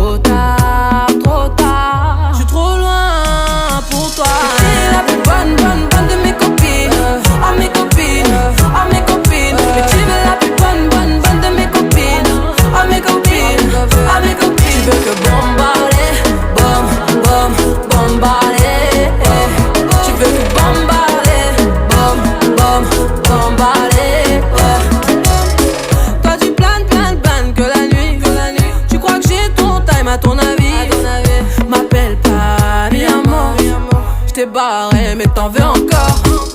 trop tard, trop tard. Je suis trop loin pour toi. T'es la plus bonne, bonne, bonne de mes copines. Oh mes copines, oh mes copines. Mais tu veux la plus bonne, bonne, bonne de mes copines. Oh mes copines, oh mes copines. Tu veux que bombarder, bom, bom, bombarder. Tu veux que bombarder, bom, bom, bombarder. Toi tu planes, planes, planes que la nuit. Tu crois que j'ai ton time à ton avis. M'appelle pas mi amor. J't'ai barré mais t'en veux encore.